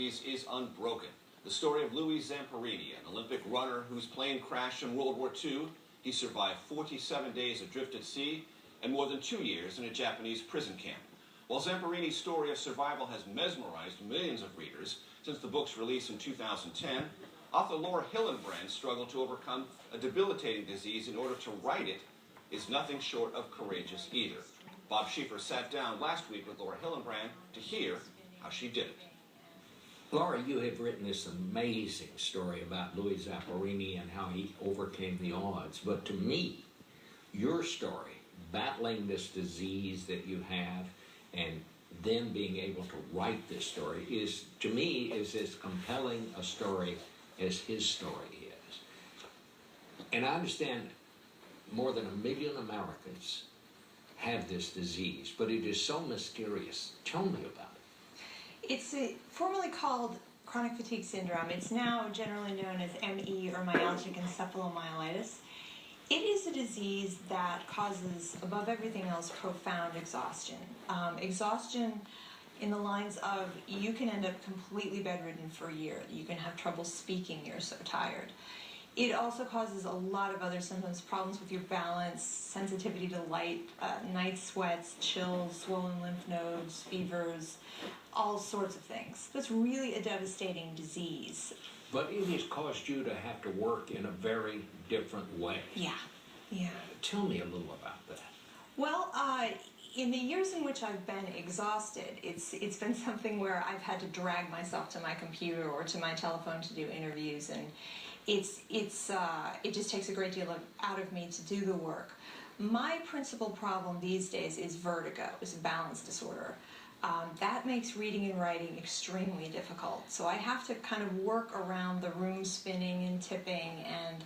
movies is Unbroken, the story of Louis Zamperini, an Olympic runner whose plane crashed in World War II. He survived 47 days adrift at sea and more than 2 years in a Japanese prison camp. While Zamperini's story of survival has mesmerized millions of readers since the book's release in 2010, author Laura Hillenbrand struggled to overcome a debilitating disease in order to write it is nothing short of courageous either. Bob Schieffer sat down last week with Laura Hillenbrand to hear how she did it. Laura, you have written this amazing story about Louis Zamperini and how he overcame the odds. But to me, your story, battling this disease that you have and then being able to write this story is, to me, is as compelling a story as his story is. And I understand more than 1 million Americans have this disease, but it is so mysterious. Tell me about it. It's formerly called chronic fatigue syndrome. It's now generally known as ME, or myalgic encephalomyelitis. It is a disease that causes, above everything else, profound exhaustion. Exhaustion in the lines of you can end up completely bedridden for a year. You can have trouble speaking, you're so tired. It also causes a lot of other symptoms, problems with your balance, sensitivity to light, night sweats, chills, swollen lymph nodes, fevers, all sorts of things. So it's really a devastating disease. But it has caused you to have to work in a very different way. Yeah. Tell me a little about that. Well, in the years in which I've been exhausted, it's been something where I've had to drag myself to my computer or to my telephone to do interviews, and it just takes a great deal out of me to do the work. My principal problem these days is vertigo, is a balance disorder. That makes reading and writing extremely difficult. So I have to kind of work around the room spinning and tipping, and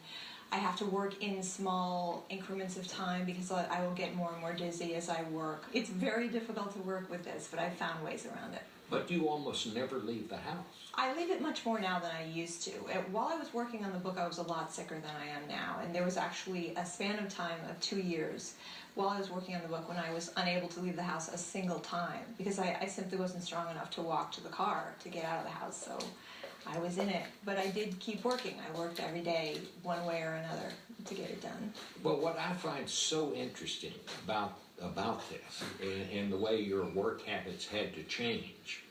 I have to work in small increments of time because I will get more and more dizzy as I work. It's very difficult to work with this, but I've found ways around it. But you almost never leave the house. I leave it much more now than I used to. While I was working on the book, I was a lot sicker than I am now, and there was actually a span of time of 2 years while I was working on the book when I was unable to leave the house a single time because I simply wasn't strong enough to walk to the car to get out of the house, so I was in it. But I did keep working. I worked every day one way or another to get it done. Well, what I find so interesting about this and the way your work habits had to change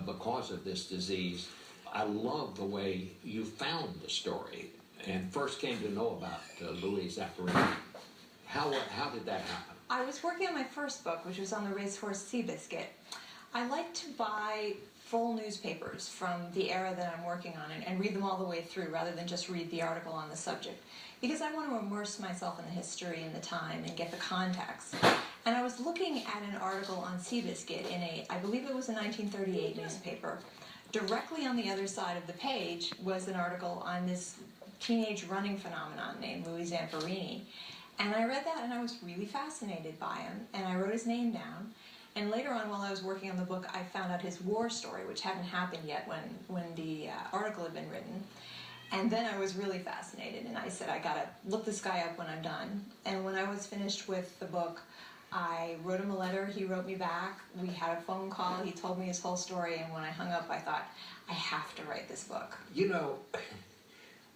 because of this disease, I love the way you found the story and first came to know about Louis Zamperini. How did that happen? I was working on my first book, which was on the racehorse Seabiscuit. I like to buy full newspapers from the era that I'm working on and read them all the way through rather than just read the article on the subject, because I want to immerse myself in the history and the time and get the context. And I was looking at an article on Seabiscuit in I believe it was a 1938 newspaper. Directly on the other side of the page was an article on this teenage running phenomenon named Louis Zamperini. And I read that and I was really fascinated by him, and I wrote his name down. And later on, while I was working on the book, I found out his war story, which hadn't happened yet when the article had been written. And then I was really fascinated, and I said, I gotta look this guy up when I'm done. And when I was finished with the book, I wrote him a letter, he wrote me back, we had a phone call, he told me his whole story, and when I hung up, I thought, I have to write this book. You know,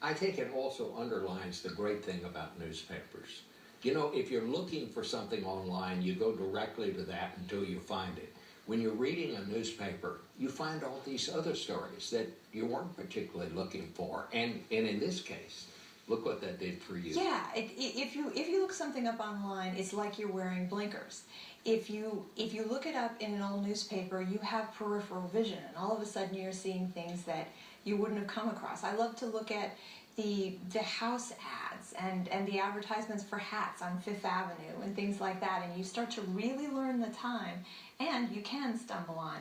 I think it also underlines the great thing about newspapers. You know, if you're looking for something online, you go directly to that until you find it. When you're reading a newspaper, you find all these other stories that you weren't particularly looking for. And in this case, look what that did for you. Yeah, if you look something up online, it's like you're wearing blinkers. If you look it up in an old newspaper, you have peripheral vision, and all of a sudden you're seeing things that you wouldn't have come across. I love to look at the house ads and the advertisements for hats on Fifth Avenue and things like that, and you start to really learn the time, and you can stumble on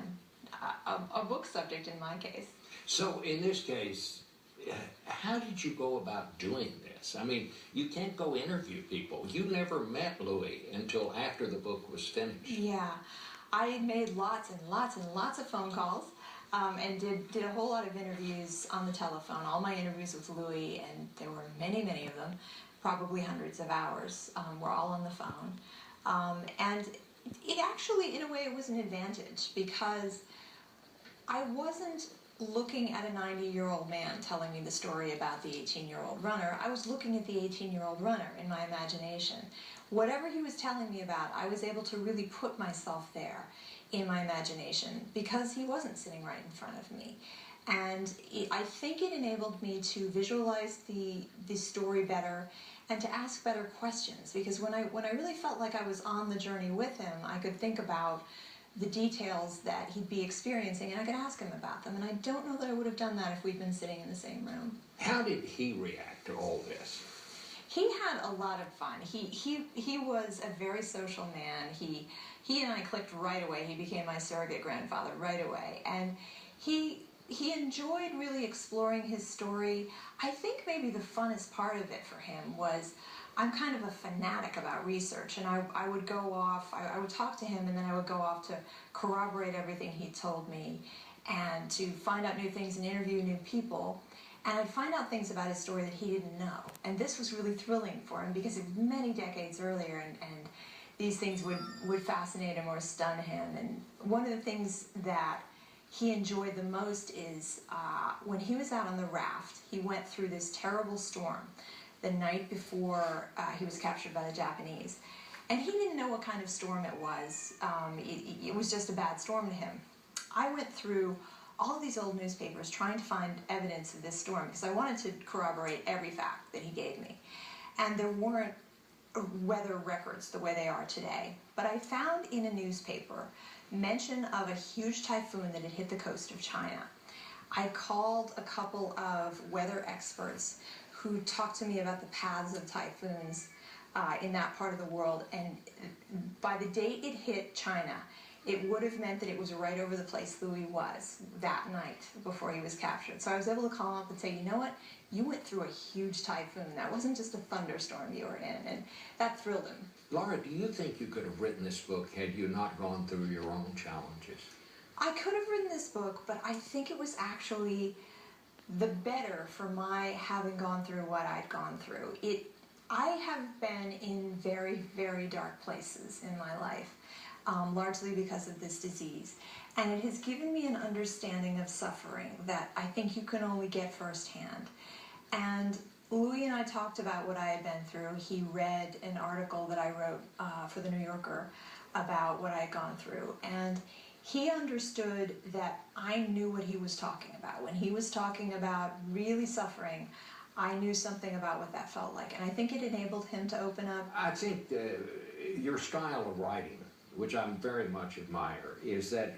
a book subject in my case. So in this case, how did you go about doing this? I mean, you can't go interview people. You never met Louis until after the book was finished. Yeah, I made lots and lots and lots of phone calls. And did a whole lot of interviews on the telephone, all my interviews with Louis, and there were many, many of them, probably hundreds of hours, were all on the phone. And it actually, in a way, it was an advantage because I wasn't looking at a 90-year-old man telling me the story about the 18-year-old runner. I was looking at the 18-year-old runner in my imagination. Whatever he was telling me about, I was able to really put myself there in my imagination because he wasn't sitting right in front of me. And I think it enabled me to visualize the story better and to ask better questions, because when I really felt like I was on the journey with him, I could think about the details that he'd be experiencing, and I could ask him about them. And I don't know that I would have done that if we'd been sitting in the same room. How did he react to all this? He had a lot of fun. He was a very social man. He and I clicked right away. He became my surrogate grandfather right away. And he enjoyed really exploring his story. I think maybe the funnest part of it for him was, I'm kind of a fanatic about research, and I would go off, I would talk to him, and then I would go off to corroborate everything he told me and to find out new things and interview new people. And I'd find out things about his story that he didn't know. And this was really thrilling for him because it was many decades earlier, and these things would fascinate him or stun him. And one of the things that he enjoyed the most is when he was out on the raft, he went through this terrible storm the night before he was captured by the Japanese. And he didn't know what kind of storm it was. It was just a bad storm to him. I went through all of these old newspapers trying to find evidence of this storm because I wanted to corroborate every fact that he gave me. And there weren't weather records the way they are today. But I found in a newspaper mention of a huge typhoon that had hit the coast of China. I called a couple of weather experts who talked to me about the paths of typhoons in that part of the world, and by the date it hit China, it would have meant that it was right over the place Louis was that night before he was captured. So I was able to call him up and say, you know what, you went through a huge typhoon. That wasn't just a thunderstorm you were in, and that thrilled him. Laura, do you think you could have written this book had you not gone through your own challenges? I could have written this book, but I think it was actually the better for my having gone through what I'd gone through. I have been in very, very dark places in my life, largely because of this disease. And it has given me an understanding of suffering that I think you can only get firsthand. And Louis and I talked about what I had been through. He read an article that I wrote for the New Yorker about what I had gone through. And he understood that I knew what he was talking about. When he was talking about really suffering, I knew something about what that felt like. And I think it enabled him to open up. I think your style of writing, which I very much admire, is that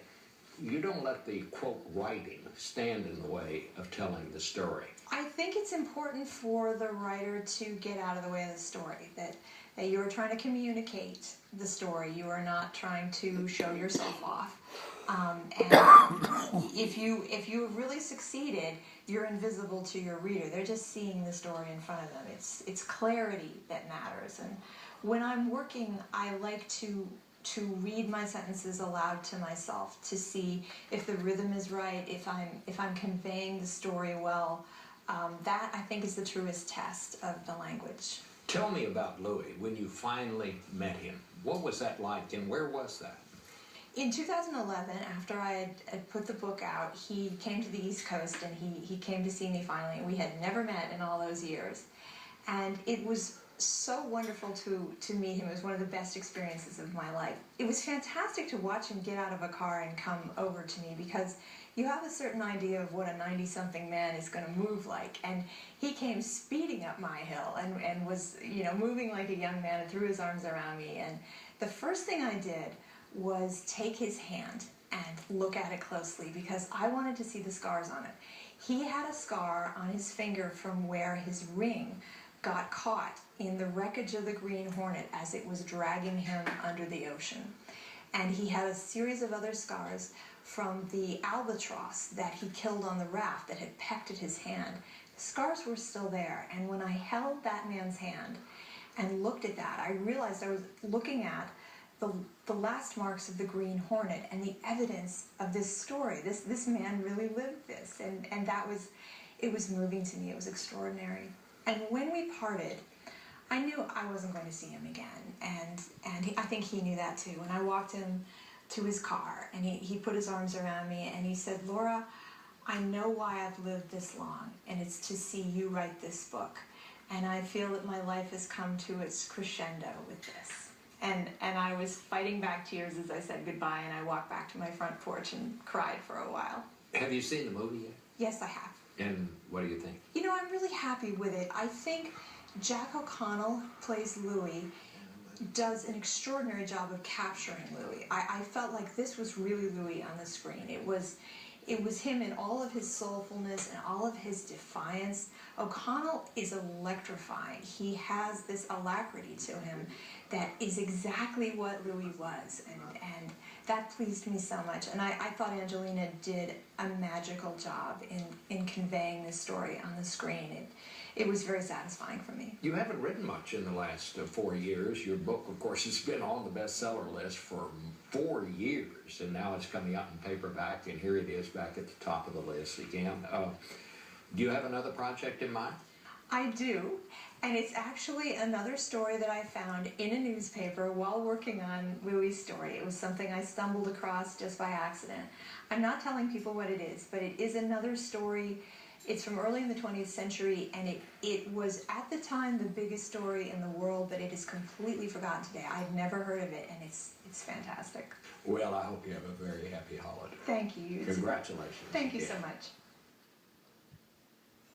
you don't let the, quote, writing stand in the way of telling the story. I think it's important for the writer to get out of the way of the story, that you are trying to communicate the story. You are not trying to show yourself off. And if you have really succeeded, you're invisible to your reader. They're just seeing the story in front of them. It's clarity that matters. And when I'm working, I like to read my sentences aloud to myself to see if the rhythm is right, if I'm conveying the story well. That, I think, is the truest test of the language. Tell me about Louis, when you finally met him. What was that like, and where was that? In 2011, after I had put the book out, he came to the East Coast, and he came to see me finally. We had never met in all those years. And it was so wonderful to meet him. It was one of the best experiences of my life. It was fantastic to watch him get out of a car and come over to me, because you have a certain idea of what a 90-something man is going to move like. And he came speeding up my hill and was, moving like a young man and threw his arms around me. And the first thing I did was take his hand and look at it closely, because I wanted to see the scars on it. He had a scar on his finger from where his ring got caught in the wreckage of the Green Hornet as it was dragging him under the ocean. And he had a series of other scars from the albatross that he killed on the raft that had pecked at his hand. The scars were still there, and when I held that man's hand and looked at that, I realized I was looking at the last marks of the Green Hornet and the evidence of this story. This man really lived this, and it was moving to me. It was extraordinary. And when we parted, I knew I wasn't going to see him again, and I think he knew that too. And I walked him to his car, and he put his arms around me, and he said, "Laura, I know why I've lived this long, and it's to see you write this book. And I feel that my life has come to its crescendo with this. And I was fighting back tears as I said goodbye, and I walked back to my front porch and cried for a while. Have you seen the movie yet? Yes, I have. And what do you think? You know, I'm really happy with it. I think Jack O'Connell plays Louis, does an extraordinary job of capturing Louis. I felt like this was really Louis on the screen. It was him in all of his soulfulness and all of his defiance. O'Connell is electrifying. He has this alacrity to him that is exactly what Louis was, and that pleased me so much. And I thought Angelina did a magical job in conveying this story on the screen. It was very satisfying for me. You haven't written much in the last 4 years. Your book, of course, has been on the bestseller list for 4 years, and now it's coming out in paperback, and here it is back at the top of the list again. Do you have another project in mind? I do, and it's actually another story that I found in a newspaper while working on Louis' story. It was something I stumbled across just by accident. I'm not telling people what it is, but it is another story. It's from early in the 20th century, and it was at the time the biggest story in the world, but it is completely forgotten today. I've never heard of it, and it's fantastic. Well, I hope you have a very happy holiday. Thank you. Congratulations. Thank you again. so much.